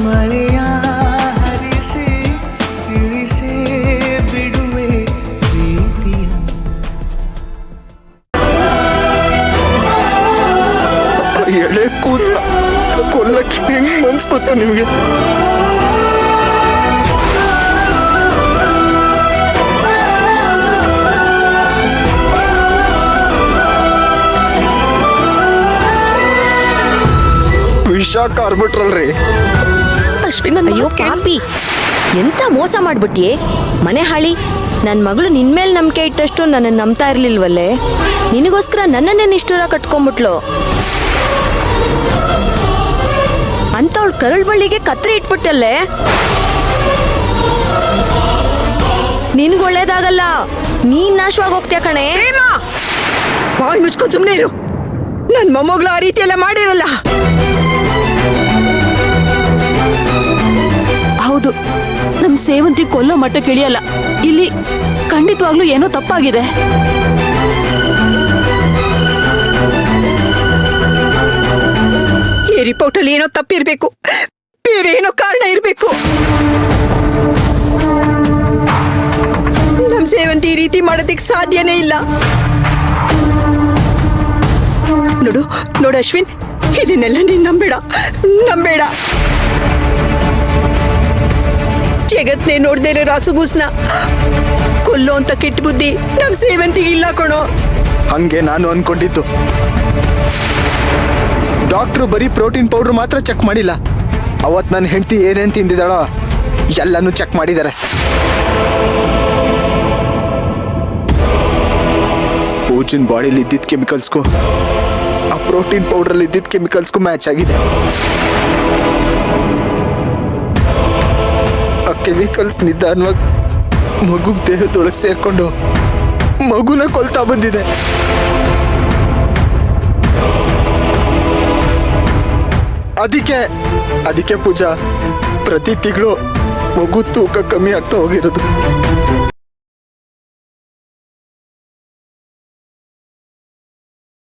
ಮಳೆಯ ಹರಿಸಿ ತಿಳಿಸೇ ಬಿಡುವೆ ಪ್ರೀತಿಯ. ಎಳೆ ಕೂಸ ಕೊಲ್ಲಕ್ಕೆ ಹೆಂಗ್ ಮನ್ಸ್ ಬಂತು ನಿಮ್ಗೆ? ವಿಷ ಕಾರ್ಬಿಟ್ರಲ್ರಿ. ಅಶ್ವಿನ್, ಅಯ್ಯೋ ಪಾಪಿ, ಎಂತ ಮೋಸ ಮಾಡ್ಬಿಟ್ಟಿಯೇ ಮನೆ ಹಾಳಿ. ನನ್ನ ಮಗಳು ನಿನ್ಮೇಲೆ ನಂಬಿಕೆ ಇಟ್ಟಷ್ಟು ನನ್ನ ನಂಬ್ತಾ ಇರ್ಲಿಲ್ವಲ್ಲೇ. ನಿನಗೋಸ್ಕರ ನನ್ನನ್ನೇ ನಿಷ್ಠೂರ ಕಟ್ಕೊಂಡ್ಬಿಟ್ಲು. ಅಂತವಳು ಕರುಳ್ ಬಳ್ಳಿಗೆ ಕತ್ರಿ ಇಟ್ಬಿಟ್ಟಲ್ಲೇ. ನಿನ್ಗೆ ಒಳ್ಳೇದಾಗಲ್ಲ, ನೀನ್ ನಾಶವಾಗಿ ಹೋಗ್ತೀಯ ಕಣೆ. ಬಾಯ್ ಮುಚ್ಕೊಂಡು ಸುಮ್ಮನೆ ಇರು. ನನ್ನ ಮೊಮ್ಮಗಳು ಆ ರೀತಿ ಎಲ್ಲ ಮಾಡಿರಲ್ಲ. ಹೌದು, ನಮ್ ಸೇವಂತಿ ಕೊಲ್ಲೋ ಮಟ್ಟಕ್ಕೆ ಇಳಿಯಲ್ಲ. ಇಲ್ಲಿ ಖಂಡಿತವಾಗ್ಲೂ ಏನೋ ತಪ್ಪಾಗಿದೆ. ಈ ರಿಪೋರ್ಟ್ ಅಲ್ಲಿ ಏನೋ ತಪ್ಪಿರ್ಬೇಕು, ಬೇರೆ ಏನೋ ಕಾರಣ ಇರ್ಬೇಕು. ನಮ್ ಸೇವಂತಿ ಈ ರೀತಿ ಮಾಡೋದಕ್ಕೆ ಸಾಧ್ಯನೇ ಇಲ್ಲ. ನೋಡು ನೋಡು ಅಶ್ವಿನ್, ಇದನ್ನೆಲ್ಲ ನೀನ್ ನಂಬೇಡ. ಜಗತ್ನೇ ನೋಡ್ದೇ ಇರೋ ರಾಸುಗೂಸ್ನ ಕೊಲ್ಲೋ ಅಂತ ಕೆಟ್ಟ ಬುದ್ಧಿ ನಮ್ ಸೇವಂತಿಗೆ ಇಲ್ಲ ಕಣೋ. ಹಂಗೆ ನಾನು ಅನ್ಕೊಂಡಿದ್ದು. ಡಾಕ್ಟ್ರು ಬರೀ ಪ್ರೋಟೀನ್ ಪೌಡರ್ ಮಾತ್ರ ಚೆಕ್ ಮಾಡಿಲ್ಲ. ಅವತ್ ನನ್ನ ಹೆಂಡತಿ ಏನೇನ್ ತಿಂದಿದ್ದಾಳೋ ಎಲ್ಲಾನು ಚೆಕ್ ಮಾಡಿದ್ದಾರೆ. ಪೂಜನ್ ಬಾಡಿಲಿ ಇದ್ದಿದ್ದ ಕೆಮಿಕಲ್ಸ್ಗೂ ಆ ಪ್ರೋಟೀನ್ ಪೌಡ್ರಲ್ಲಿ ಇದ್ದಿದ್ದ ಕೆಮಿಕಲ್ಸ್ಗೂ ಮ್ಯಾಚ್ ಆಗಿದೆ. ಆ ಕೆಮಿಕಲ್ಸ್ ನಿಧಾನವಾಗಿ ಮಗು ದೇಹದೊಳಗೆ ಸೇರ್ಕೊಂಡು ಮಗುನ ಕೊಲ್ತಾ ಬಂದಿದೆ. ಅದಕ್ಕೆ ಪೂಜಾ ಪ್ರತಿ ತಿಂಗಳು ಮಗು ತೂಕ ಕಮ್ಮಿ ಆಗ್ತಾ ಹೋಗಿರೋದು.